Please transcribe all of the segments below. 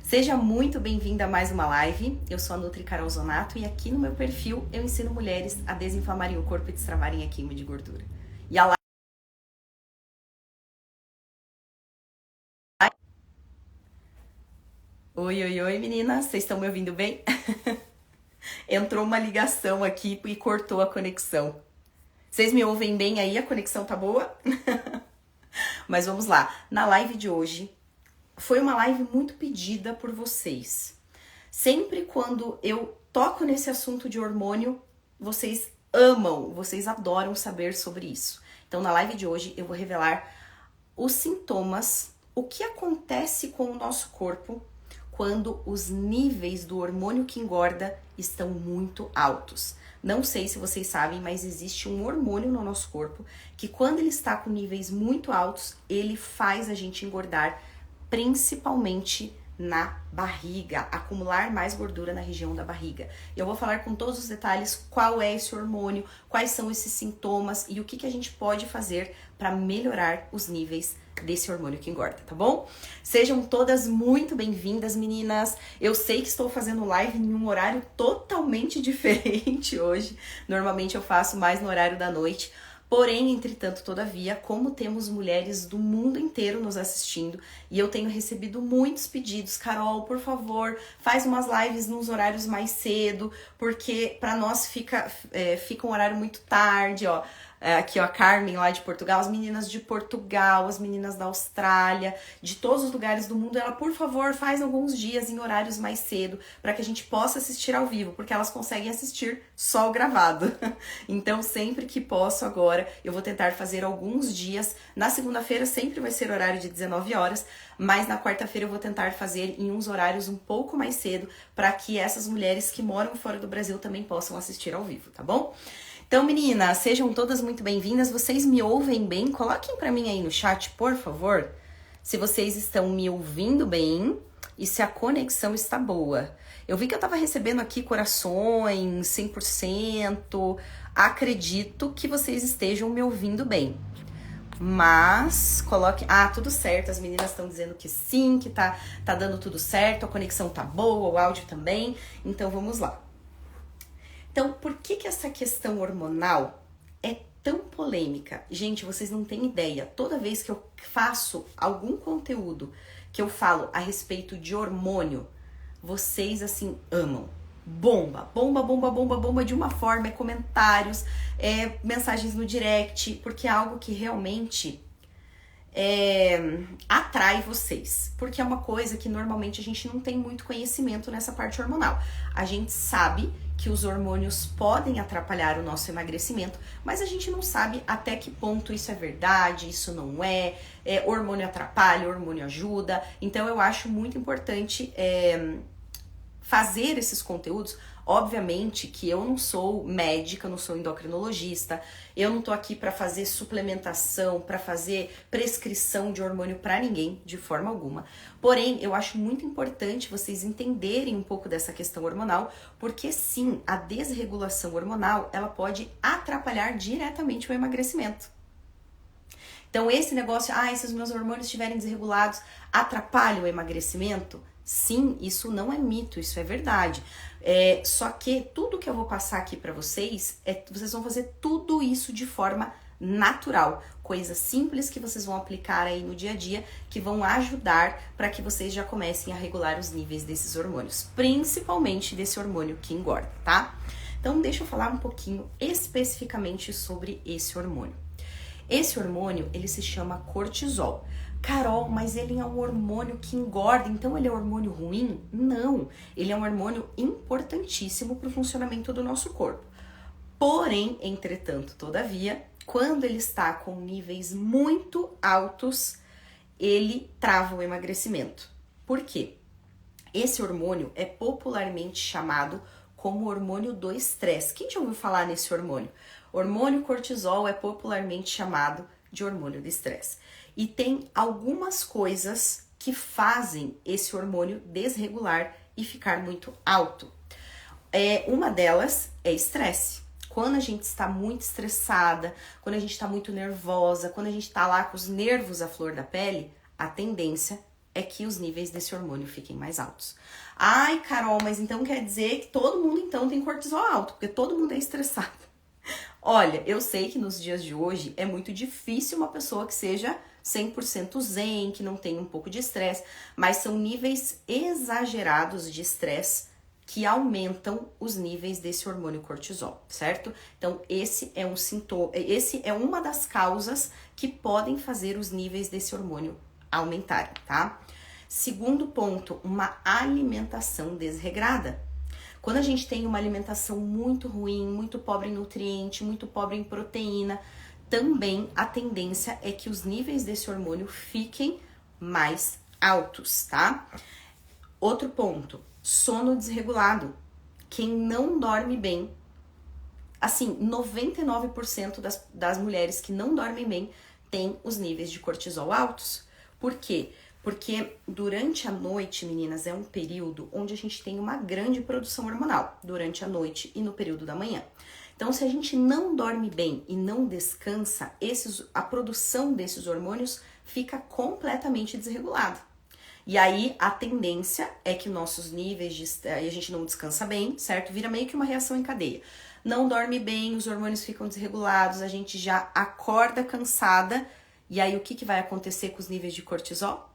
Seja muito bem-vinda a mais uma live. Eu sou a Nutri Carol Zonato e aqui no meu perfil eu ensino mulheres a desinflamarem o corpo e destravarem a queima de gordura. E a live... Oi, meninas, vocês estão me ouvindo bem? Entrou uma ligação aqui e cortou a conexão. Vocês me ouvem bem aí? A conexão tá boa? Mas vamos lá. Na live de hoje, foi uma live muito pedida por vocês. Sempre quando eu toco nesse assunto de hormônio, vocês amam, vocês adoram saber sobre isso. Então, na live de hoje, eu vou revelar os sintomas, o que acontece com o nosso corpo quando os níveis do hormônio que engorda estão muito altos. Não sei se vocês sabem, mas existe um hormônio no nosso corpo que quando ele está com níveis muito altos, ele faz a gente engordar, principalmente na barriga, acumular mais gordura na região da barriga. Eu vou falar com todos os detalhes qual é esse hormônio, quais são esses sintomas e o que a gente pode fazer para melhorar os níveis desse hormônio que engorda, tá bom? Sejam todas muito bem-vindas, meninas. Eu sei que estou fazendo live em um horário totalmente diferente hoje. Normalmente eu faço mais no horário da noite. Porém, entretanto, todavia, como temos mulheres do mundo inteiro nos assistindo e eu tenho recebido muitos pedidos, Carol, por favor, faz umas lives nos horários mais cedo, porque para nós fica um horário muito tarde, ó. Aqui, ó, a Carmen lá de Portugal, as meninas de Portugal, as meninas da Austrália, de todos os lugares do mundo, ela, por favor, faz alguns dias em horários mais cedo, para que a gente possa assistir ao vivo, porque elas conseguem assistir só o gravado. Então, sempre que posso agora, eu vou tentar fazer alguns dias. Na segunda-feira sempre vai ser horário de 19 horas, mas na quarta-feira eu vou tentar fazer em uns horários um pouco mais cedo, para que essas mulheres que moram fora do Brasil também possam assistir ao vivo, tá bom? Então, meninas, sejam todas muito bem-vindas. Vocês me ouvem bem? Coloquem pra mim aí no chat, por favor, se vocês estão me ouvindo bem e se a conexão está boa. Eu vi que eu tava recebendo aqui corações, 100%. Acredito que vocês estejam me ouvindo bem. Mas, coloque... Ah, tudo certo, as meninas estão dizendo que sim, que tá dando tudo certo, a conexão tá boa, o áudio também. Então, vamos lá. Então, por que essa questão hormonal é tão polêmica? Gente, vocês não têm ideia. Toda vez que eu faço algum conteúdo que eu falo a respeito de hormônio, vocês, assim, amam. Bomba de uma forma, comentários, mensagens no direct, porque é algo que realmente atrai vocês, porque é uma coisa que normalmente a gente não tem muito conhecimento nessa parte hormonal. A gente sabe que os hormônios podem atrapalhar o nosso emagrecimento, mas a gente não sabe até que ponto isso é verdade, isso não hormônio atrapalha, hormônio ajuda. Então eu acho muito importante fazer esses conteúdos. Obviamente que eu não sou médica, não sou endocrinologista, eu não tô aqui para fazer suplementação, para fazer prescrição de hormônio para ninguém, de forma alguma. Porém, eu acho muito importante vocês entenderem um pouco dessa questão hormonal, porque sim, a desregulação hormonal, ela pode atrapalhar diretamente o emagrecimento. Então, esse negócio, se os meus hormônios estiverem desregulados, atrapalha o emagrecimento? Sim, isso não é mito, isso é verdade. Só que tudo que eu vou passar aqui pra vocês, vocês vão fazer tudo isso de forma natural. Coisas simples que vocês vão aplicar aí no dia a dia, que vão ajudar para que vocês já comecem a regular os níveis desses hormônios, principalmente desse hormônio que engorda, tá? Então, deixa eu falar um pouquinho especificamente sobre esse hormônio. Esse hormônio, ele se chama cortisol. Carol, mas ele é um hormônio que engorda, então ele é um hormônio ruim? Não, ele é um hormônio importantíssimo para o funcionamento do nosso corpo. Porém, entretanto, todavia, quando ele está com níveis muito altos, ele trava o emagrecimento. Por quê? Esse hormônio é popularmente chamado como hormônio do estresse. Quem já ouviu falar nesse hormônio? Hormônio cortisol é popularmente chamado de hormônio do estresse. E tem algumas coisas que fazem esse hormônio desregular e ficar muito alto. Uma delas é estresse. Quando a gente está muito estressada, quando a gente está muito nervosa, quando a gente está lá com os nervos à flor da pele, a tendência é que os níveis desse hormônio fiquem mais altos. Ai, Carol, mas então quer dizer que todo mundo então tem cortisol alto, porque todo mundo é estressado. Olha, eu sei que nos dias de hoje é muito difícil uma pessoa que seja 100% zen, que não tenha um pouco de estresse, mas são níveis exagerados de estresse que aumentam os níveis desse hormônio cortisol, certo? Então, esse é um sintoma, esse é uma das causas que podem fazer os níveis desse hormônio aumentarem, tá? Segundo ponto, uma alimentação desregrada. Quando a gente tem uma alimentação muito ruim, muito pobre em nutriente, muito pobre em proteína, também a tendência é que os níveis desse hormônio fiquem mais altos, tá? Outro ponto, sono desregulado. Quem não dorme bem, assim, 99% das mulheres que não dormem bem têm os níveis de cortisol altos. Por quê? Porque durante a noite, meninas, é um período onde a gente tem uma grande produção hormonal, durante a noite e no período da manhã. Então, se a gente não dorme bem e não descansa, a produção desses hormônios fica completamente desregulada. E aí, a tendência é que nossos níveis de... a gente não descansa bem, certo? Vira meio que uma reação em cadeia. Não dorme bem, os hormônios ficam desregulados, a gente já acorda cansada. E aí, o que vai acontecer com os níveis de cortisol?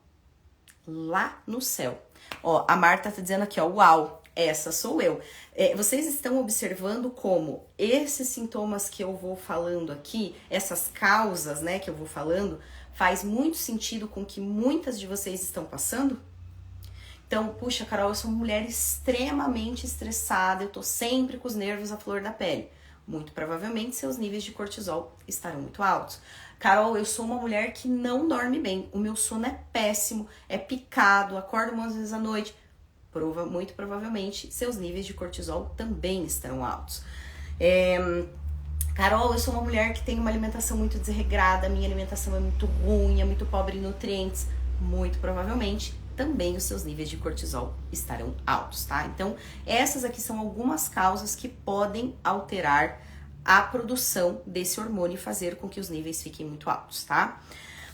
Lá no céu. Ó, a Marta tá dizendo aqui, ó, uau, essa sou eu. Vocês estão observando como esses sintomas que eu vou falando aqui, essas causas, né, que eu vou falando, faz muito sentido com o que muitas de vocês estão passando? Então, puxa, Carol, eu sou uma mulher extremamente estressada, eu tô sempre com os nervos à flor da pele. Muito provavelmente seus níveis de cortisol estarão muito altos. Carol, eu sou uma mulher que não dorme bem, o meu sono é péssimo, é picado, acordo umas vezes à noite. Muito provavelmente seus níveis de cortisol também estarão altos. Carol, eu sou uma mulher que tem uma alimentação muito desregrada, minha alimentação é muito ruim, é muito pobre em nutrientes. Muito provavelmente também os seus níveis de cortisol estarão altos, tá? Então, essas aqui são algumas causas que podem alterar a produção desse hormônio e fazer com que os níveis fiquem muito altos, tá?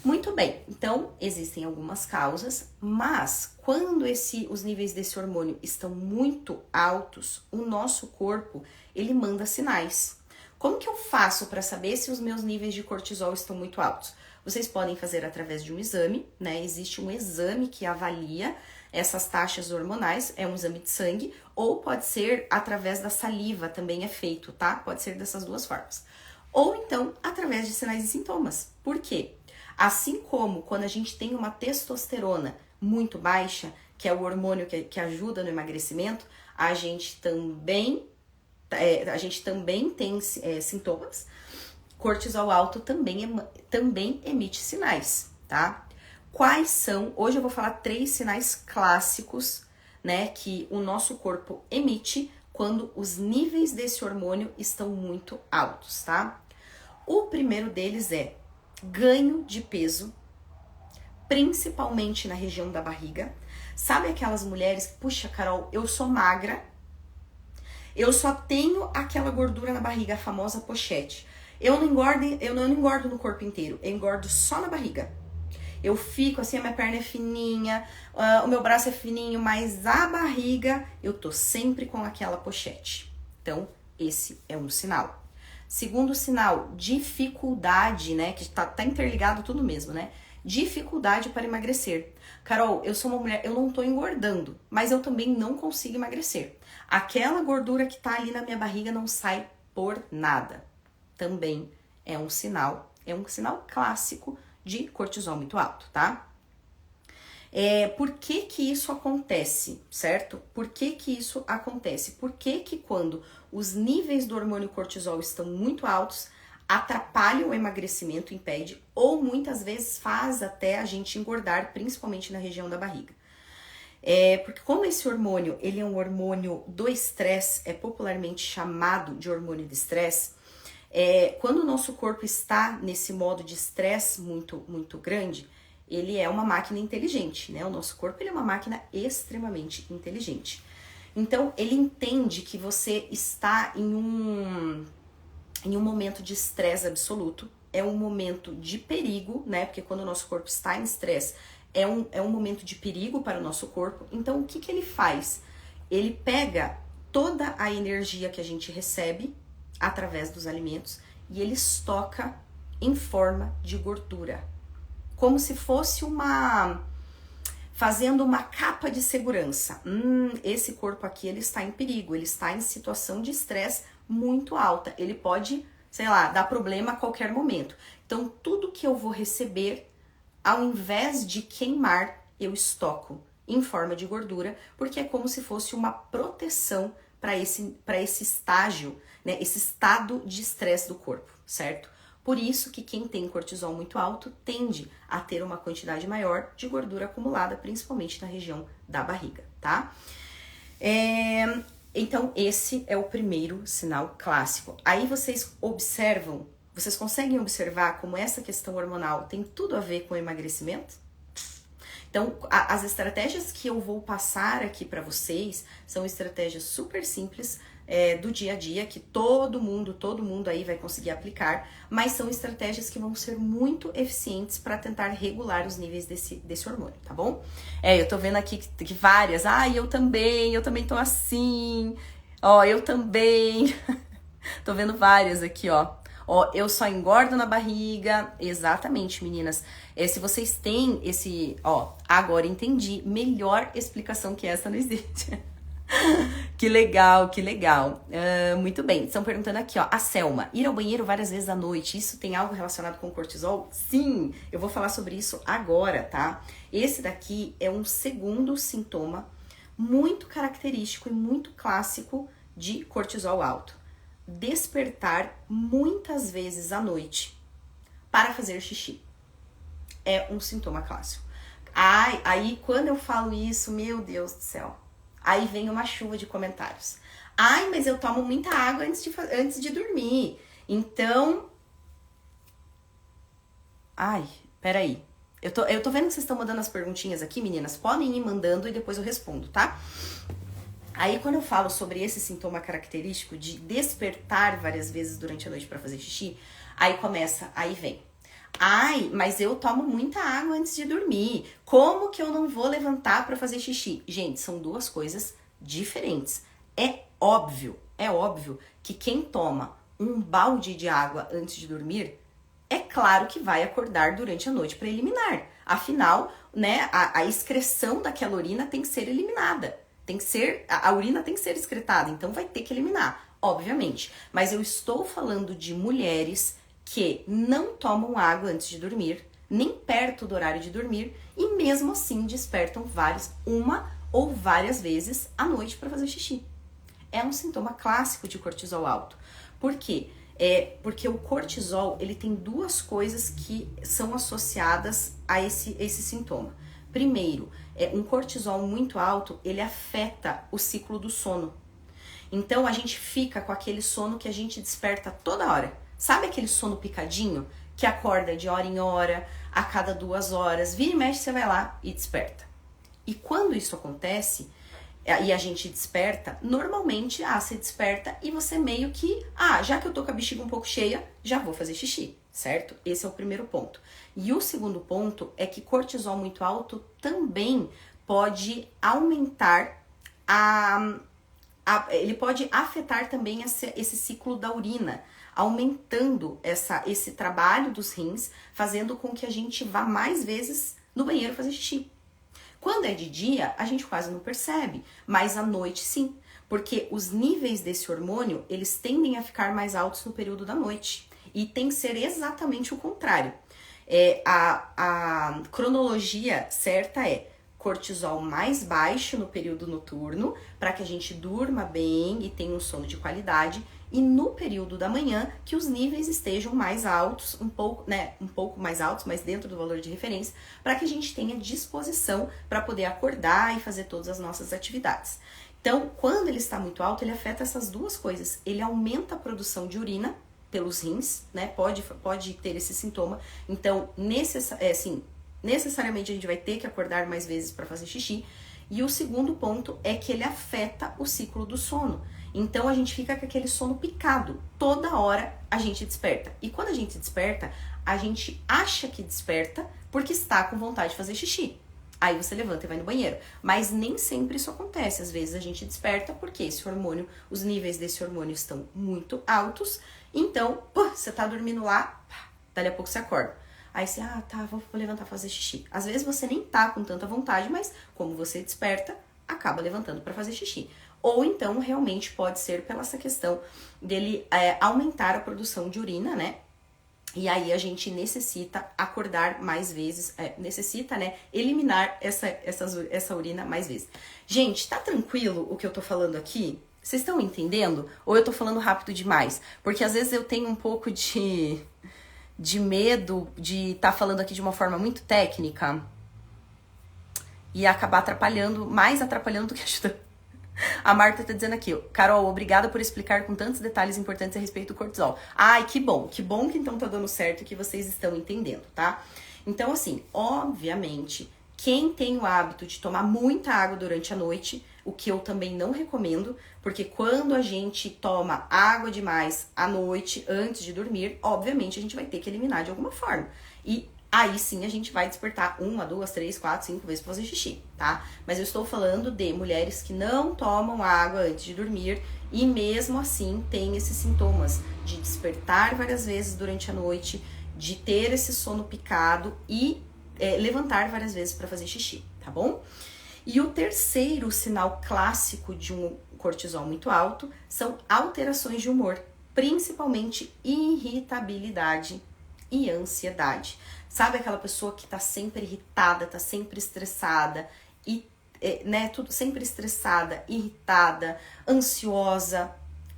Muito bem, então existem algumas causas, mas quando os níveis desse hormônio estão muito altos, o nosso corpo, ele manda sinais. Como que eu faço para saber se os meus níveis de cortisol estão muito altos? Vocês podem fazer através de um exame, né? Existe um exame que avalia essas taxas hormonais, é um exame de sangue, ou pode ser através da saliva, também é feito, tá? Pode ser dessas duas formas. Ou então, através de sinais e sintomas. Por quê? Assim como quando a gente tem uma testosterona muito baixa, que é o hormônio que ajuda no emagrecimento, a gente também tem sintomas. Cortisol alto também emite sinais, tá? Quais são? Hoje eu vou falar 3 sinais clássicos, né, que o nosso corpo emite quando os níveis desse hormônio estão muito altos, tá? O primeiro deles é ganho de peso, principalmente na região da barriga. Sabe aquelas mulheres que, puxa, Carol, eu sou magra, eu só tenho aquela gordura na barriga, a famosa pochete. Eu não engordo no corpo inteiro, eu engordo só na barriga. Eu fico assim, a minha perna é fininha, o meu braço é fininho, mas a barriga, eu tô sempre com aquela pochete. Então, esse é um sinal. Segundo sinal, dificuldade, né, que tá interligado tudo mesmo, né? Dificuldade para emagrecer. Carol, eu sou uma mulher, eu não tô engordando, mas eu também não consigo emagrecer. Aquela gordura que tá ali na minha barriga não sai por nada. Também é um sinal clássico de cortisol muito alto, tá? Por que isso acontece, certo? Por que isso acontece? Por que quando os níveis do hormônio cortisol estão muito altos, atrapalham o emagrecimento, impede, ou muitas vezes faz até a gente engordar, principalmente na região da barriga? Porque como esse hormônio, ele é um hormônio do estresse, é popularmente chamado de hormônio de estresse, quando o nosso corpo está nesse modo de estresse muito, muito grande, ele é uma máquina inteligente, né? O nosso corpo, ele é uma máquina extremamente inteligente. Então, ele entende que você está em um momento de estresse absoluto, é um momento de perigo, né? Porque quando o nosso corpo está em estresse, é um momento de perigo para o nosso corpo. Então, o que que ele faz? Ele pega toda a energia que a gente recebe através dos alimentos e ele estoca em forma de gordura. Como se fosse fazendo uma capa de segurança. Esse corpo aqui, ele está em perigo, ele está em situação de estresse muito alta. Ele pode, sei lá, dar problema a qualquer momento. Então, tudo que eu vou receber, ao invés de queimar, eu estoco em forma de gordura, porque é como se fosse uma proteção para esse estágio, né, esse estado de estresse do corpo, certo? Por isso que quem tem cortisol muito alto tende a ter uma quantidade maior de gordura acumulada, principalmente na região da barriga, tá? Então, esse é o primeiro sinal clássico. Aí vocês observam, vocês conseguem observar como essa questão hormonal tem tudo a ver com o emagrecimento? Então, as estratégias que eu vou passar aqui para vocês são estratégias super simples do dia a dia, que todo mundo aí vai conseguir aplicar, mas são estratégias que vão ser muito eficientes para tentar regular os níveis desse hormônio, tá bom? Eu tô vendo aqui que várias, eu também tô assim, eu também, tô vendo várias aqui, eu só engordo na barriga. Exatamente, meninas. Se vocês têm esse... agora entendi. Melhor explicação que essa não existe. Que legal, que legal. Muito bem. Estão perguntando aqui, a Selma. Ir ao banheiro várias vezes à noite, isso tem algo relacionado com cortisol? Sim, eu vou falar sobre isso agora, tá? Esse daqui é um segundo sintoma muito característico e muito clássico de cortisol alto. Despertar muitas vezes à noite para fazer xixi. É um sintoma clássico. Aí quando eu falo isso, meu Deus do céu, aí vem uma chuva de comentários. Mas eu tomo muita água antes de dormir. Então... peraí. Eu tô vendo que vocês estão mandando as perguntinhas aqui, meninas. Podem ir mandando e depois eu respondo, tá? Aí, quando eu falo sobre esse sintoma característico de despertar várias vezes durante a noite para fazer xixi, aí vem. Mas eu tomo muita água antes de dormir. Como que eu não vou levantar para fazer xixi? Gente, são duas coisas diferentes. É óbvio que quem toma um balde de água antes de dormir, é claro que vai acordar durante a noite para eliminar. Afinal, né, a excreção daquela urina tem que ser eliminada. A urina tem que ser excretada, então vai ter que eliminar, obviamente. Mas eu estou falando de mulheres que não tomam água antes de dormir, nem perto do horário de dormir, e mesmo assim despertam uma ou várias vezes à noite para fazer xixi. É um sintoma clássico de cortisol alto. Por quê? Porque o cortisol, ele tem duas coisas que são associadas a esse sintoma. Primeiro, um cortisol muito alto, ele afeta o ciclo do sono. Então, a gente fica com aquele sono que a gente desperta toda hora. Sabe aquele sono picadinho? Que acorda de hora em hora, a cada 2 horas, vira e mexe, você vai lá e desperta. E quando isso acontece, e a gente desperta, normalmente, você desperta e você meio que, já que eu tô com a bexiga um pouco cheia, já vou fazer xixi, certo? Esse é o primeiro ponto. E o segundo ponto é que cortisol muito alto também pode aumentar ele pode afetar também esse ciclo da urina, aumentando esse trabalho dos rins, fazendo com que a gente vá mais vezes no banheiro fazer xixi. Quando é de dia, a gente quase não percebe, mas à noite sim, porque os níveis desse hormônio, eles tendem a ficar mais altos no período da noite, e tem que ser exatamente o contrário. A cronologia certa é cortisol mais baixo no período noturno, para que a gente durma bem e tenha um sono de qualidade, e no período da manhã que os níveis estejam mais altos, um pouco mais altos, mas dentro do valor de referência, para que a gente tenha disposição para poder acordar e fazer todas as nossas atividades. Então, quando ele está muito alto, ele afeta essas duas coisas. Ele aumenta a produção de urina pelos rins, né? Pode ter esse sintoma. Então, necessariamente a gente vai ter que acordar mais vezes para fazer xixi. E o segundo ponto é que ele afeta o ciclo do sono. Então a gente fica com aquele sono picado. Toda hora a gente desperta. E quando a gente desperta, a gente acha que desperta, porque está com vontade de fazer xixi. Aí você levanta e vai no banheiro. Mas nem sempre isso acontece. Às vezes a gente desperta porque esse hormônio, os níveis desse hormônio estão muito altos. Então, você tá dormindo lá, dali a pouco você acorda. Aí você, tá, vou levantar pra fazer xixi. Às vezes você nem tá com tanta vontade, mas como você desperta, acaba levantando pra fazer xixi. Ou então, realmente pode ser pela essa questão dele aumentar a produção de urina, né? E aí a gente necessita acordar mais vezes, necessita, né, eliminar essa urina mais vezes. Gente, tá tranquilo o que eu tô falando aqui? Vocês estão entendendo? Ou eu tô falando rápido demais? Porque às vezes eu tenho um pouco de medo de estar falando aqui de uma forma muito técnica e acabar atrapalhando, mais atrapalhando do que ajudando. A Marta tá dizendo aqui, Carol, obrigada por explicar com tantos detalhes importantes a respeito do cortisol. Ai, que bom que então tá dando certo e que vocês estão entendendo, tá? Então, assim, obviamente, quem tem o hábito de tomar muita água durante a noite, o que eu também não recomendo, porque quando a gente toma água demais à noite, antes de dormir, obviamente a gente vai ter que eliminar de alguma forma. E aí sim a gente vai despertar 1, 2, 3, 4, 5 vezes pra fazer xixi, tá? Mas eu estou falando de mulheres que não tomam água antes de dormir e mesmo assim tem esses sintomas de despertar várias vezes durante a noite, de ter esse sono picado e levantar várias vezes para fazer xixi, tá bom? E o terceiro sinal clássico de um cortisol muito alto são alterações de humor, principalmente irritabilidade e ansiedade. Sabe aquela pessoa que tá sempre irritada, tá sempre estressada e, tudo sempre estressada, irritada, ansiosa?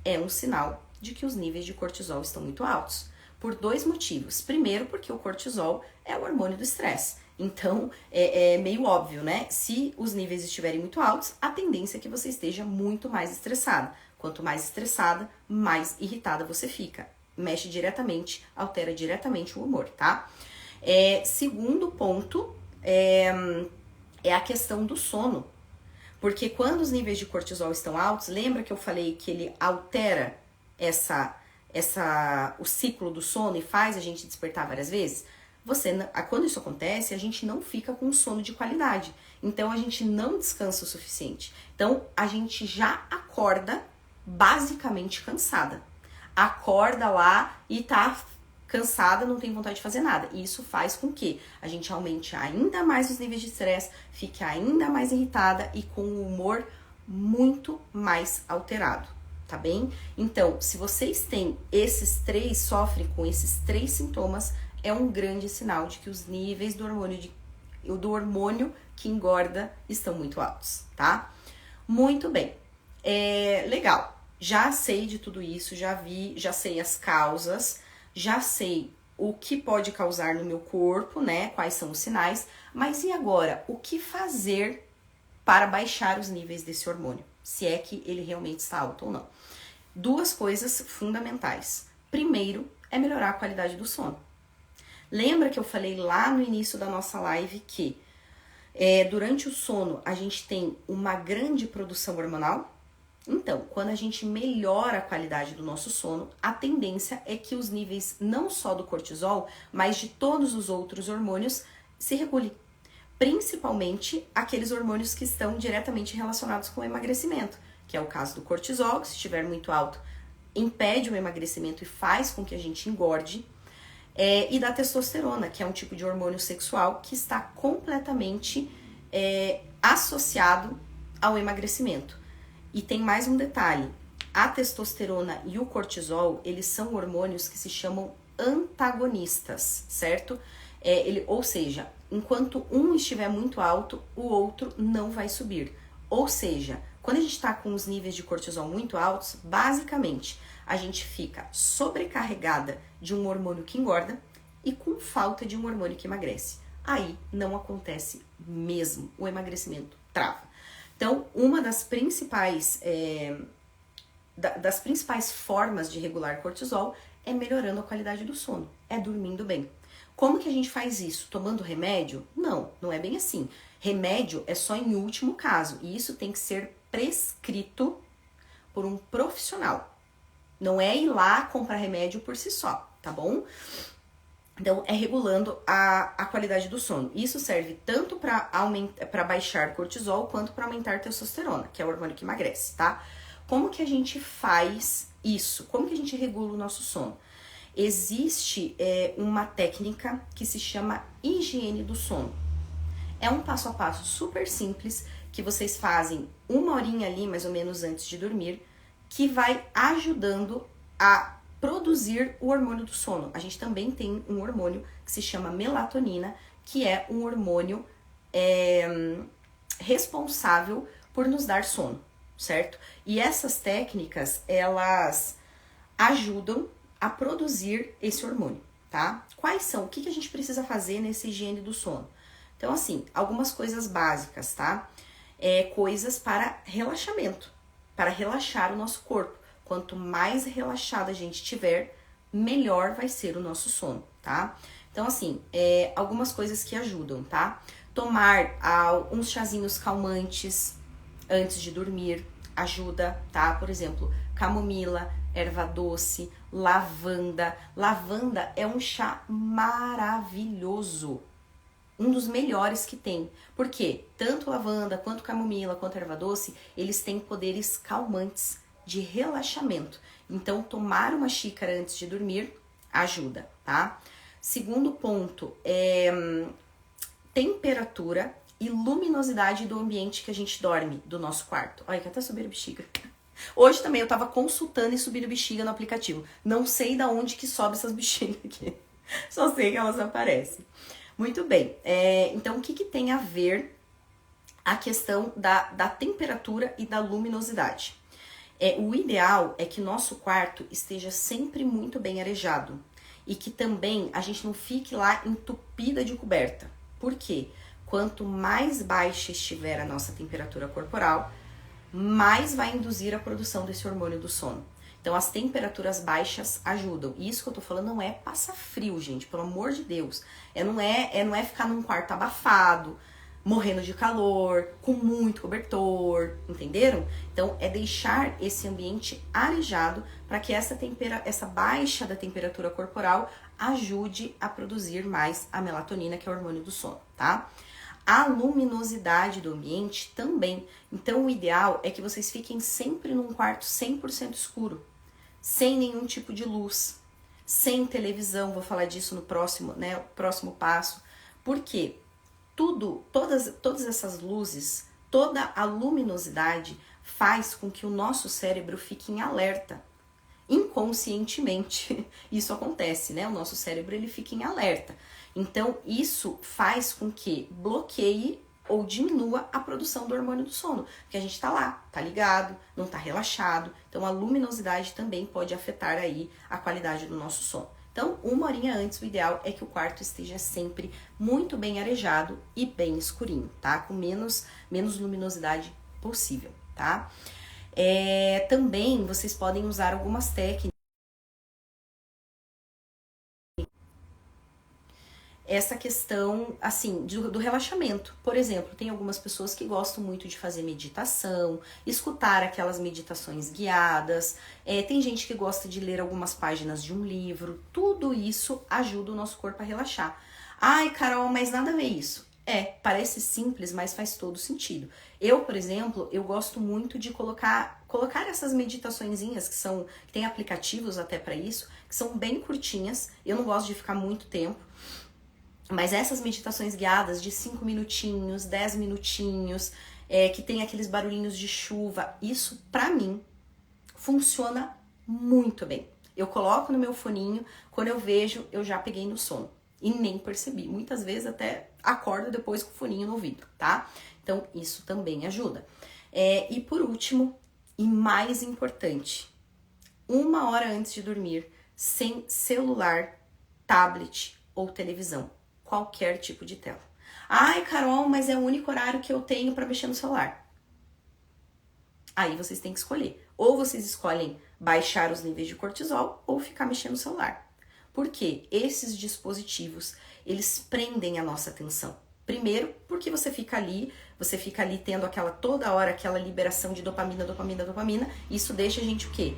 É um sinal de que os níveis de cortisol estão muito altos. Por 2 motivos. Primeiro, porque o cortisol é o hormônio do estresse. Então, é meio óbvio, né? Se os níveis estiverem muito altos, a tendência é que você esteja muito mais estressada. Quanto mais estressada, mais irritada você fica. Mexe diretamente, altera diretamente o humor, tá? Segundo ponto é a questão do sono. Porque quando os níveis de cortisol estão altos, lembra que eu falei que ele altera o ciclo do sono e faz a gente despertar várias vezes? Quando isso acontece, a gente não fica com sono de qualidade. Então, a gente não descansa o suficiente. Então, a gente já acorda basicamente cansada. Acorda lá e tá cansada, não tem vontade de fazer nada. E isso faz com que a gente aumente ainda mais os níveis de estresse, fique ainda mais irritada e com o humor muito mais alterado, tá bem? Então, se vocês têm sofrem com esses 3 sintomas, é um grande sinal de que os níveis do hormônio que engorda estão muito altos, tá? Muito bem. Legal. Já sei de tudo isso, já sei as causas, já sei o que pode causar no meu corpo, né? Quais são os sinais, mas e agora? O que fazer para baixar os níveis desse hormônio? Se é que ele realmente está alto ou não. 2 coisas fundamentais. Primeiro, é melhorar a qualidade do sono. Lembra que eu falei lá no início da nossa live que durante o sono a gente tem uma grande produção hormonal? Então, quando a gente melhora a qualidade do nosso sono, a tendência é que os níveis não só do cortisol, mas de todos os outros hormônios se regulem. Principalmente aqueles hormônios que estão diretamente relacionados com o emagrecimento, que é o caso do cortisol, que se estiver muito alto, impede o emagrecimento e faz com que a gente engorde. E da testosterona, que é um tipo de hormônio sexual que está completamente associado ao emagrecimento. E tem mais um detalhe, a testosterona e o cortisol, eles são hormônios que se chamam antagonistas, certo? Ou seja, enquanto um estiver muito alto, o outro não vai subir. Ou seja, quando a gente está com os níveis de cortisol muito altos, basicamente, a gente fica sobrecarregada de um hormônio que engorda e com falta de um hormônio que emagrece. Aí não acontece mesmo, o emagrecimento trava. Então, uma das principais formas de regular cortisol é melhorando a qualidade do sono, é dormindo bem. Como que a gente faz isso? Tomando remédio? Não, não é bem assim. Remédio é só em último caso, e isso tem que ser prescrito por um profissional. Não é ir lá comprar remédio por si só, tá bom? Então, é regulando a qualidade do sono. Isso serve tanto para baixar cortisol quanto para aumentar testosterona, que é o hormônio que emagrece, tá? Como que a gente faz isso? Como que a gente regula o nosso sono? Existe uma técnica que se chama higiene do sono. É um passo a passo super simples que vocês fazem 1 horinha ali, mais ou menos, antes de dormir, que vai ajudando a produzir o hormônio do sono. A gente também tem um hormônio que se chama melatonina, que é um hormônio responsável por nos dar sono, certo? E essas técnicas, elas ajudam a produzir esse hormônio, tá? Quais são? O que a gente precisa fazer nessa higiene do sono? Então, assim, algumas coisas básicas, tá? Coisas para relaxamento, para relaxar o nosso corpo. Quanto mais relaxada a gente tiver, melhor vai ser o nosso sono, tá? Então, assim, algumas coisas que ajudam, tá? Tomar uns chazinhos calmantes antes de dormir ajuda, tá? Por exemplo, camomila, erva doce, lavanda. Lavanda é um chá maravilhoso. Um dos melhores que tem. Por quê? Tanto lavanda, quanto camomila, quanto erva doce, eles têm poderes calmantes de relaxamento. Então, tomar uma xícara antes de dormir ajuda, tá? Segundo ponto, temperatura e luminosidade do ambiente que a gente dorme, do nosso quarto. Olha, que até subiram bexiga. Hoje também eu tava consultando e subindo bexiga no aplicativo. Não sei da onde que sobe essas bexigas aqui. Só sei que elas aparecem. Muito bem. Então, o que tem a ver a questão da temperatura e da luminosidade? O ideal é que nosso quarto esteja sempre muito bem arejado e que também a gente não fique lá entupida de coberta. Por quê? Quanto mais baixa estiver a nossa temperatura corporal, mais vai induzir a produção desse hormônio do sono. Então, as temperaturas baixas ajudam. E isso que eu tô falando não é passar frio, gente, pelo amor de Deus. Não é ficar num quarto abafado, morrendo de calor, com muito cobertor, entenderam? Então, é deixar esse ambiente arejado para que essa baixa da temperatura corporal ajude a produzir mais a melatonina, que é o hormônio do sono, tá? A luminosidade do ambiente também. Então, o ideal é que vocês fiquem sempre num quarto 100% escuro, sem nenhum tipo de luz, sem televisão. Vou falar disso no próximo, né? O próximo passo. Por quê? Todas essas luzes, toda a luminosidade faz com que o nosso cérebro fique em alerta. Inconscientemente, isso acontece, né? O nosso cérebro, ele fica em alerta. Então, isso faz com que bloqueie ou diminua a produção do hormônio do sono, porque a gente tá lá, tá ligado, não tá relaxado. Então, a luminosidade também pode afetar aí a qualidade do nosso sono. Então, 1 horinha antes, o ideal é que o quarto esteja sempre muito bem arejado e bem escurinho, tá? Com menos luminosidade possível, tá? Também vocês podem usar algumas técnicas. Essa questão, assim, do relaxamento. Por exemplo, tem algumas pessoas que gostam muito de fazer meditação, escutar aquelas meditações guiadas, tem gente que gosta de ler algumas páginas de um livro. Tudo isso ajuda o nosso corpo a relaxar. Ai, Carol, mas nada a ver isso. Parece simples, mas faz todo sentido. Eu, por exemplo, eu gosto muito de colocar essas meditaçõezinhas que tem aplicativos até para isso, que são bem curtinhas. Eu não gosto de ficar muito tempo. Mas essas meditações guiadas de 5 minutinhos, 10 minutinhos, que tem aqueles barulhinhos de chuva, isso pra mim funciona muito bem. Eu coloco no meu foninho, quando eu vejo, eu já peguei no sono e nem percebi. Muitas vezes até acordo depois com o foninho no ouvido, tá? Então isso também ajuda. E por último, e mais importante, 1 hora antes de dormir, sem celular, tablet ou televisão. Qualquer tipo de tela. Ai, Carol, mas é o único horário que eu tenho para mexer no celular. Aí vocês têm que escolher. Ou vocês escolhem baixar os níveis de cortisol ou ficar mexendo no celular. Por quê? Esses dispositivos, eles prendem a nossa atenção. Primeiro, porque você fica ali tendo toda hora aquela liberação de dopamina. Isso deixa a gente o quê?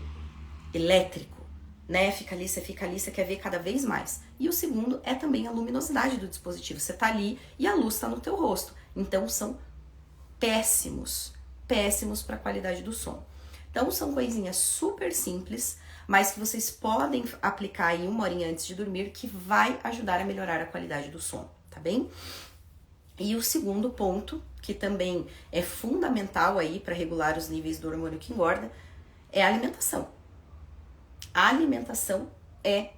Elétrico. né? Fica ali, você quer ver cada vez mais. E o segundo é também a luminosidade do dispositivo. Você tá ali e a luz tá no teu rosto. Então são péssimos para a qualidade do som. Então são coisinhas super simples, mas que vocês podem aplicar aí 1 horinha antes de dormir, que vai ajudar a melhorar a qualidade do som, tá bem? E o segundo ponto, que também é fundamental aí para regular os níveis do hormônio que engorda, é a alimentação. A alimentação é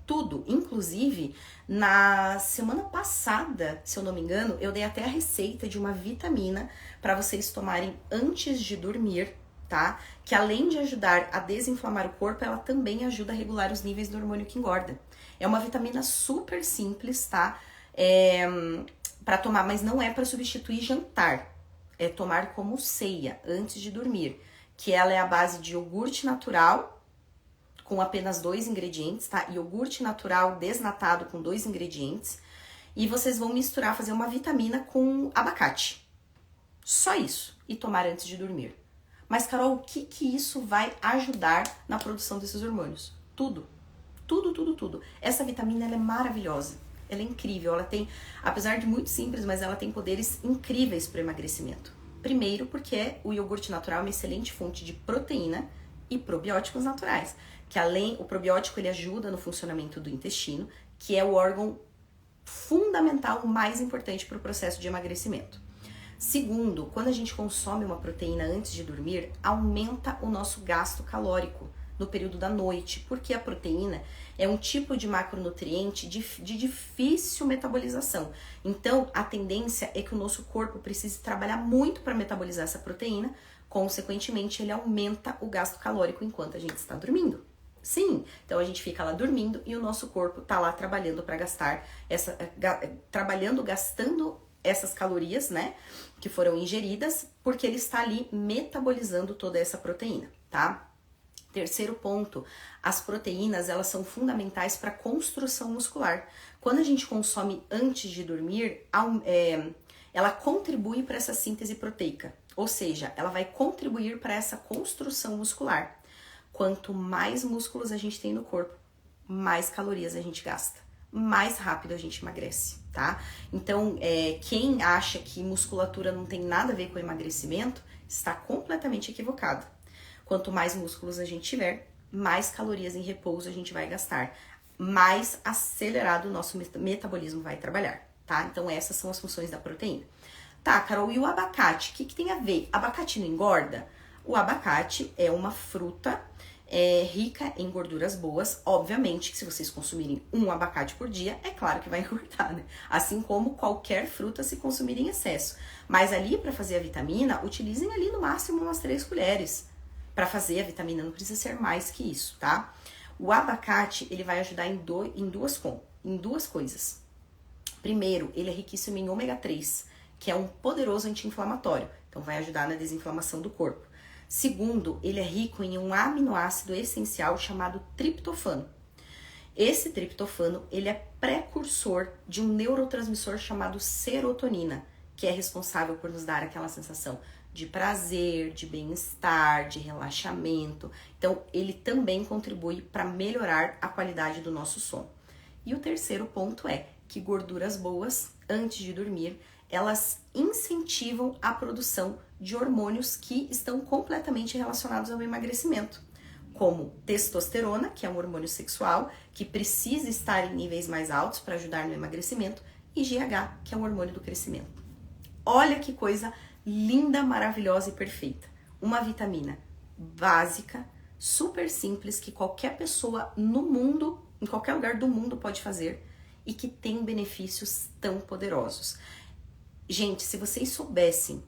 tudo. Inclusive, na semana passada, se eu não me engano, eu dei até a receita de uma vitamina para vocês tomarem antes de dormir, tá? Que além de ajudar a desinflamar o corpo, ela também ajuda a regular os níveis do hormônio que engorda. É uma vitamina super simples, tá? Para tomar, mas não é para substituir jantar. É tomar como ceia, antes de dormir. Que ela é a base de iogurte natural, com apenas 2 ingredientes, tá? Iogurte natural desnatado com 2 ingredientes. E vocês vão misturar, fazer uma vitamina com abacate. Só isso. E tomar antes de dormir. Mas, Carol, o que isso vai ajudar na produção desses hormônios? Tudo. Tudo. Essa vitamina, ela é maravilhosa. Ela é incrível. Ela tem, apesar de muito simples, mas ela tem poderes incríveis para o emagrecimento. Primeiro, porque o iogurte natural é uma excelente fonte de proteína e probióticos naturais. Que o probiótico ele ajuda no funcionamento do intestino, que é o órgão fundamental, mais importante para o processo de emagrecimento. Segundo, quando a gente consome uma proteína antes de dormir, aumenta o nosso gasto calórico no período da noite, porque a proteína é um tipo de macronutriente de difícil metabolização. Então, a tendência é que o nosso corpo precise trabalhar muito para metabolizar essa proteína, consequentemente, ele aumenta o gasto calórico enquanto a gente está dormindo. Sim, então a gente fica lá dormindo e o nosso corpo tá lá trabalhando para gastando essas calorias, né, que foram ingeridas, porque ele está ali metabolizando toda essa proteína, tá? Terceiro ponto, as proteínas, elas são fundamentais para a construção muscular. Quando a gente consome antes de dormir, ela contribui para essa síntese proteica, ou seja, ela vai contribuir para essa construção muscular. Quanto mais músculos a gente tem no corpo, mais calorias a gente gasta, mais rápido a gente emagrece, tá? Então, quem acha que musculatura não tem nada a ver com emagrecimento, está completamente equivocado. Quanto mais músculos a gente tiver, mais calorias em repouso a gente vai gastar, mais acelerado o nosso metabolismo vai trabalhar, tá? Então, essas são as funções da proteína. Tá, Carol, e o abacate? O que tem a ver? Abacate não engorda? O abacate é uma fruta rica em gorduras boas. Obviamente que se vocês consumirem um abacate por dia, é claro que vai engordar, né? Assim como qualquer fruta se consumir em excesso. Mas ali, para fazer a vitamina, utilizem ali no máximo umas 3 colheres. Para fazer a vitamina, não precisa ser mais que isso, tá? O abacate, ele vai ajudar em duas coisas. Primeiro, ele é riquíssimo em ômega 3, que é um poderoso anti-inflamatório. Então, vai ajudar na desinflamação do corpo. Segundo, ele é rico em um aminoácido essencial chamado triptofano. Esse triptofano, ele é precursor de um neurotransmissor chamado serotonina, que é responsável por nos dar aquela sensação de prazer, de bem-estar, de relaxamento. Então, ele também contribui para melhorar a qualidade do nosso sono. E o terceiro ponto é que gorduras boas, antes de dormir, elas incentivam a produção de hormônios que estão completamente relacionados ao emagrecimento, como testosterona, que é um hormônio sexual, que precisa estar em níveis mais altos para ajudar no emagrecimento, e GH, que é um hormônio do crescimento. Olha que coisa linda, maravilhosa e perfeita. Uma vitamina básica, super simples, que qualquer pessoa no mundo, em qualquer lugar do mundo pode fazer e que tem benefícios tão poderosos. Gente, se vocês soubessem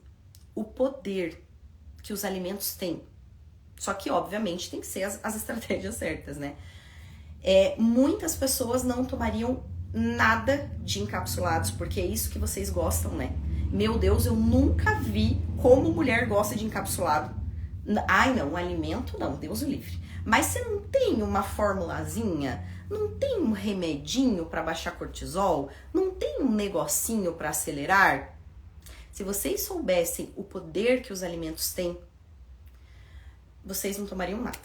o poder que os alimentos têm, só que obviamente tem que ser as estratégias certas, né? Muitas pessoas não tomariam nada de encapsulados, porque é isso que vocês gostam, né? Meu Deus, eu nunca vi como mulher gosta de encapsulado. Ai, não, alimento não, Deus o livre. Mas você não tem uma formulazinha? Não tem um remedinho para baixar cortisol? Não tem um negocinho para acelerar? Se vocês soubessem o poder que os alimentos têm, vocês não tomariam nada.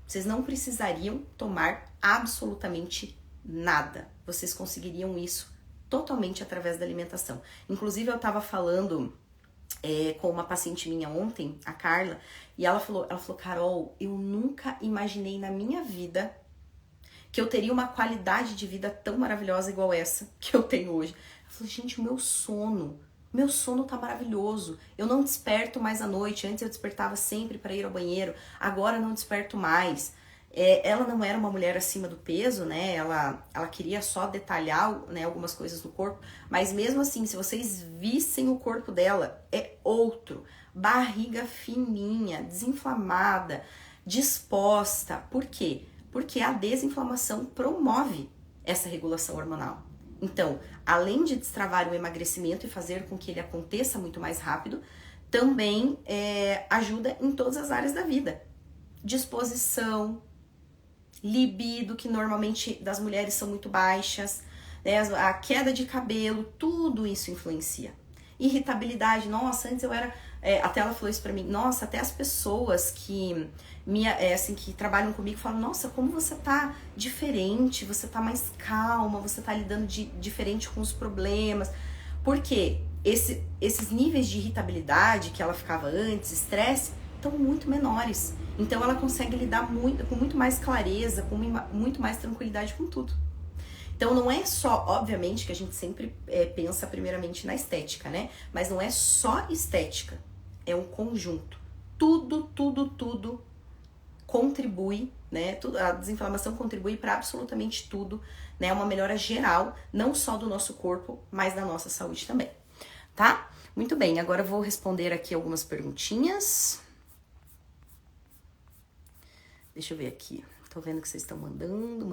Vocês não precisariam tomar absolutamente nada. Vocês conseguiriam isso totalmente através da alimentação. Inclusive, eu estava falando com uma paciente minha ontem, a Carla, e ela falou, Carol, eu nunca imaginei na minha vida que eu teria uma qualidade de vida tão maravilhosa igual essa que eu tenho hoje. Eu falei, gente, o meu sono tá maravilhoso. Eu não desperto mais à noite. Antes eu despertava sempre para ir ao banheiro. Agora eu não desperto mais. Ela não era uma mulher acima do peso, né? Ela queria só detalhar, né, algumas coisas do corpo. Mas mesmo assim, se vocês vissem o corpo dela, é outro. Barriga fininha, desinflamada, disposta. Por quê? Porque a desinflamação promove essa regulação hormonal. Então, além de destravar o emagrecimento e fazer com que ele aconteça muito mais rápido, também ajuda em todas as áreas da vida. Disposição, libido, que normalmente das mulheres são muito baixas, né? A queda de cabelo, tudo isso influencia. Irritabilidade, nossa, antes eu era... até ela falou isso pra mim, nossa, até as pessoas que que trabalham comigo falam, nossa, como você tá diferente, você tá mais calma, você tá lidando diferente com os problemas. Porque esses níveis de irritabilidade que ela ficava antes, estresse, estão muito menores. Então ela consegue lidar com muito mais clareza, com muito mais tranquilidade com tudo. Então não é só, obviamente, que a gente sempre pensa primeiramente na estética, né? Mas não é só estética, é um conjunto. Tudo contribui, né? A desinflamação contribui para absolutamente tudo, né? Uma melhora geral, não só do nosso corpo, mas da nossa saúde também, tá? Muito bem, agora eu vou responder aqui algumas perguntinhas. Deixa eu ver aqui. Tô vendo que vocês estão mandando.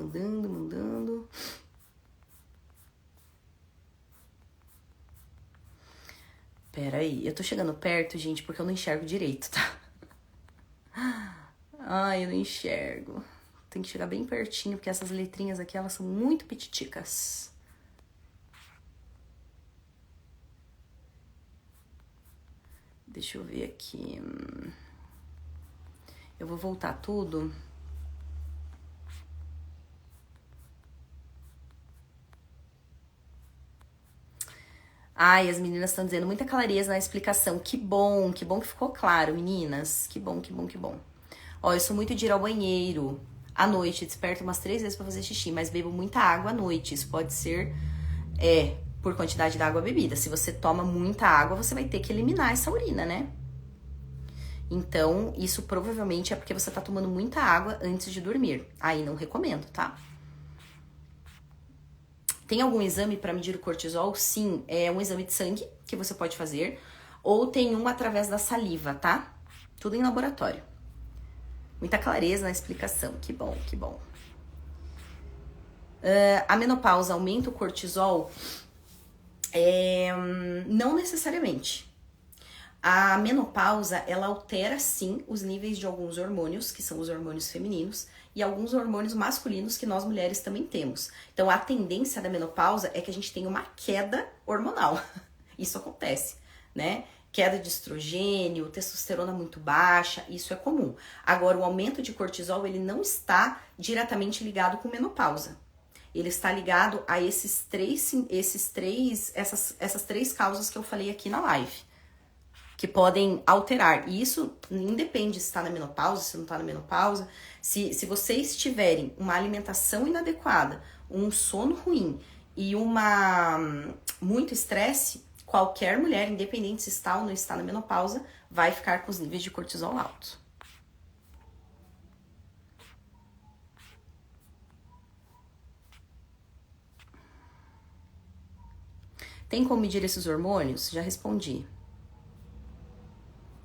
Pera aí, eu tô chegando perto, gente, porque eu não enxergo direito, tá? Ai, eu não enxergo. Tem que chegar bem pertinho, porque essas letrinhas aqui, elas são muito pititicas. Deixa eu ver aqui. Eu vou voltar tudo. Ai, as meninas estão dizendo muita clareza na explicação. Que bom que ficou claro, meninas. Que bom. Ó, eu sou muito de ir ao banheiro à noite. Desperto umas 3 vezes pra fazer xixi, mas bebo muita água à noite. Isso pode ser, por quantidade de água bebida. Se você toma muita água, você vai ter que eliminar essa urina, né? Então, isso provavelmente é porque você tá tomando muita água antes de dormir. Aí não recomendo, tá? Tem algum exame para medir o cortisol? Sim, é um exame de sangue que você pode fazer. Ou tem um através da saliva, tá? Tudo em laboratório. Muita clareza na explicação. Que bom. A menopausa aumenta o cortisol? Não necessariamente. A menopausa, ela altera sim os níveis de alguns hormônios, que são os hormônios femininos, e alguns hormônios masculinos que nós mulheres também temos. Então a tendência da menopausa é que a gente tenha uma queda hormonal. Isso acontece, né? Queda de estrogênio, testosterona muito baixa, isso é comum. Agora, o aumento de cortisol, ele não está diretamente ligado com menopausa. Ele está ligado a essas três causas que eu falei aqui na live, que podem alterar. E isso independe se está na menopausa, se não está na menopausa. Se vocês tiverem uma alimentação inadequada, um sono ruim e muito estresse, qualquer mulher, independente se está ou não está na menopausa, vai ficar com os níveis de cortisol altos. Tem como medir esses hormônios? Já respondi.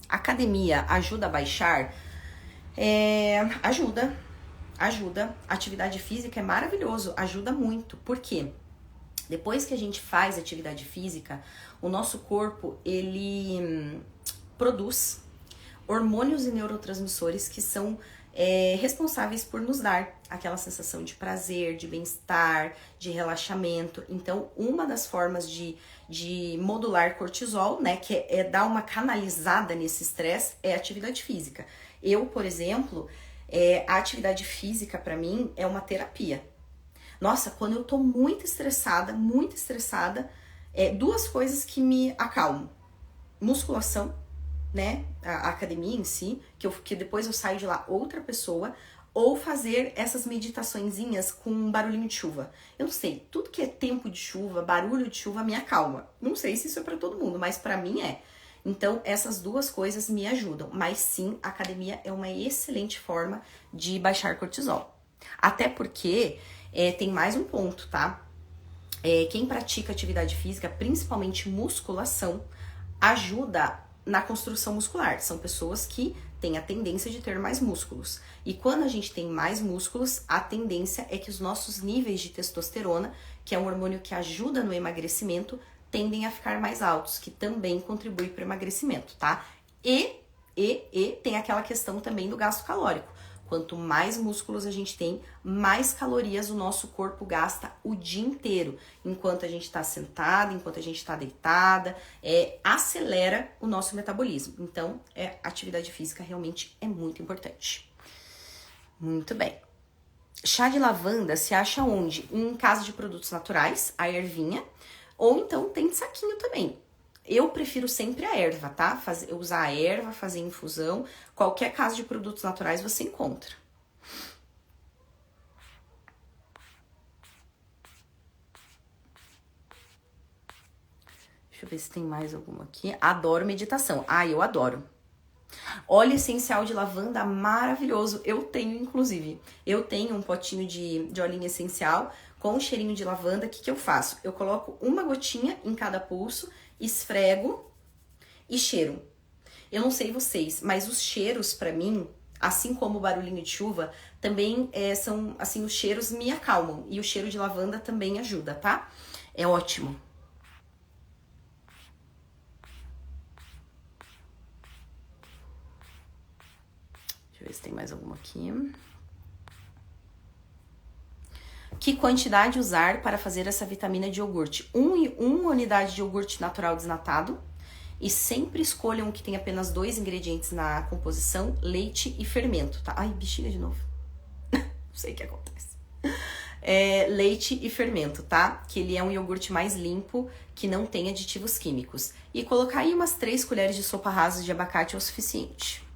Academia ajuda a baixar? Ajuda. Atividade física é maravilhoso, ajuda muito. Por quê? Depois que a gente faz atividade física, o nosso corpo, ele produz hormônios e neurotransmissores que são responsáveis por nos dar aquela sensação de prazer, de bem-estar, de relaxamento. Então, uma das formas de modular cortisol, né, que é dar uma canalizada nesse estresse, é a atividade física. Eu, por exemplo, A atividade física pra mim é uma terapia. Nossa, quando eu tô muito estressada, duas coisas que me acalmam. Musculação, né? A academia em si, que depois eu saio de lá outra pessoa, ou fazer essas meditaçõezinhas com barulhinho de chuva. Eu não sei, tudo que é tempo de chuva, barulho de chuva me acalma. Não sei se isso é pra todo mundo, mas pra mim é. Então, essas duas coisas me ajudam. Mas sim, a academia é uma excelente forma de baixar cortisol. Até porque tem mais um ponto, tá? Quem pratica atividade física, principalmente musculação, ajuda na construção muscular. São pessoas que têm a tendência de ter mais músculos. E quando a gente tem mais músculos, a tendência é que os nossos níveis de testosterona, que é um hormônio que ajuda no emagrecimento, tendem a ficar mais altos, que também contribui para o emagrecimento, tá? E tem aquela questão também do gasto calórico. Quanto mais músculos a gente tem, mais calorias o nosso corpo gasta o dia inteiro. Enquanto a gente está sentada, enquanto a gente está deitada, acelera o nosso metabolismo. Então, atividade física realmente é muito importante. Muito bem. Chá de lavanda se acha onde? Em casa de produtos naturais, a ervinha, ou então tem de saquinho também. Eu prefiro sempre a erva, tá? Usar a erva, fazer infusão. Qualquer casa de produtos naturais você encontra. Deixa eu ver se tem mais alguma aqui. Adoro meditação. Eu adoro. Óleo essencial de lavanda maravilhoso. Eu tenho, inclusive. Eu tenho um potinho de olhinho essencial com um cheirinho de lavanda. O que eu faço? Eu coloco uma gotinha em cada pulso, esfrego e cheiro. Eu não sei vocês, mas os cheiros pra mim, assim como o barulhinho de chuva, também são, assim, os cheiros me acalmam. E o cheiro de lavanda também ajuda, tá? É ótimo. Deixa eu ver se tem mais alguma aqui. Que quantidade usar para fazer essa vitamina de iogurte? Uma unidade de iogurte natural desnatado. E sempre escolham que tem apenas 2 ingredientes na composição, leite e fermento, tá? Ai, bexiga de novo. Não sei o que acontece. Leite e fermento, tá? Que ele é um iogurte mais limpo, que não tem aditivos químicos. E colocar aí umas 3 colheres de sopa rasa de abacate é o suficiente.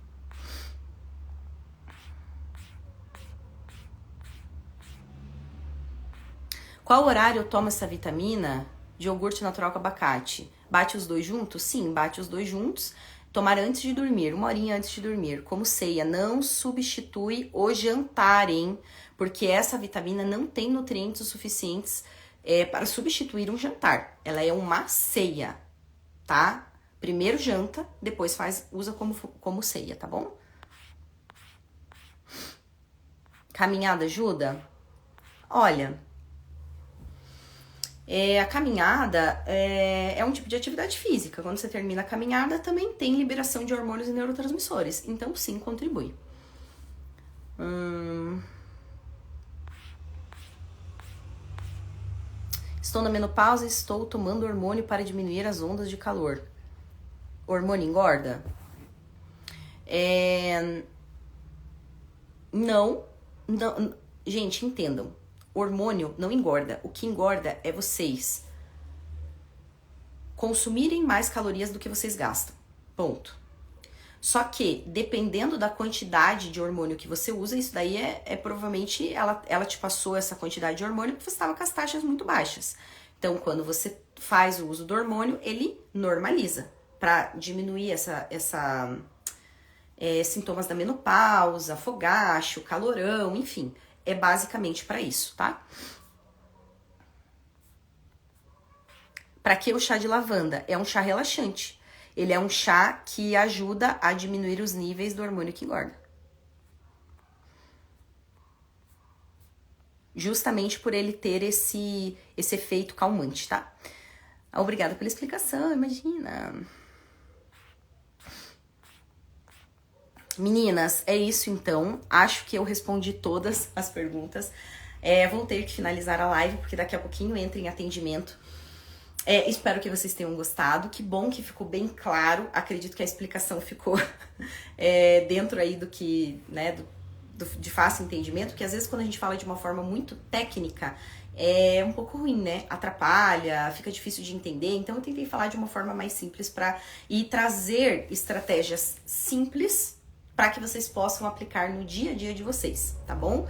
Qual horário eu tomo essa vitamina de iogurte natural com abacate? Bate os dois juntos? Sim, bate os dois juntos. Tomar antes de dormir, 1 horinha antes de dormir, como ceia. Não substitui o jantar, hein? Porque essa vitamina não tem nutrientes suficientes para substituir um jantar. Ela é uma ceia, tá? Primeiro janta, depois usa como ceia, tá bom? Caminhada ajuda? Olha... a caminhada é um tipo de atividade física. Quando você termina a caminhada, também tem liberação de hormônios e neurotransmissores. Então, sim, contribui. Estou na menopausa e estou tomando hormônio para diminuir as ondas de calor. Hormônio engorda? Não. Gente, entendam. Hormônio não engorda. O que engorda é vocês consumirem mais calorias do que vocês gastam. Ponto. Só que, dependendo da quantidade de hormônio que você usa, isso daí provavelmente ela te passou essa quantidade de hormônio porque você estava com as taxas muito baixas. Então, quando você faz o uso do hormônio, ele normaliza para diminuir sintomas da menopausa, fogacho, calorão, enfim. É basicamente para isso, tá? Para que o chá de lavanda? É um chá relaxante. Ele é um chá que ajuda a diminuir os níveis do hormônio que engorda. Justamente por ele ter esse efeito calmante, tá? Obrigada pela explicação, imagina. Meninas, é isso então. Acho que eu respondi todas as perguntas. Vou ter que finalizar a live, porque daqui a pouquinho entra em atendimento. Espero que vocês tenham gostado. Que bom que ficou bem claro. Acredito que a explicação ficou dentro aí do que, né, de fácil entendimento, porque às vezes quando a gente fala de uma forma muito técnica, é um pouco ruim, né? Atrapalha, fica difícil de entender. Então eu tentei falar de uma forma mais simples e trazer estratégias simples para que vocês possam aplicar no dia a dia de vocês, tá bom?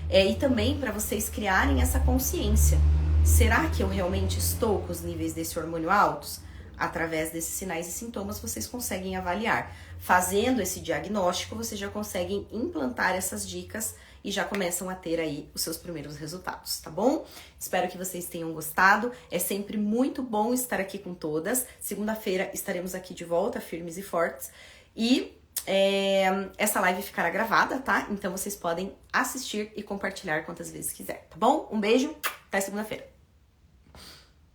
E também para vocês criarem essa consciência. Será que eu realmente estou com os níveis desse hormônio altos? Através desses sinais e sintomas vocês conseguem avaliar. Fazendo esse diagnóstico, vocês já conseguem implantar essas dicas e já começam a ter aí os seus primeiros resultados, tá bom? Espero que vocês tenham gostado. É sempre muito bom estar aqui com todas. Segunda-feira estaremos aqui de volta, firmes e fortes. E essa live ficará gravada, tá? Então vocês podem assistir e compartilhar quantas vezes quiser, tá bom? Um beijo, até segunda-feira.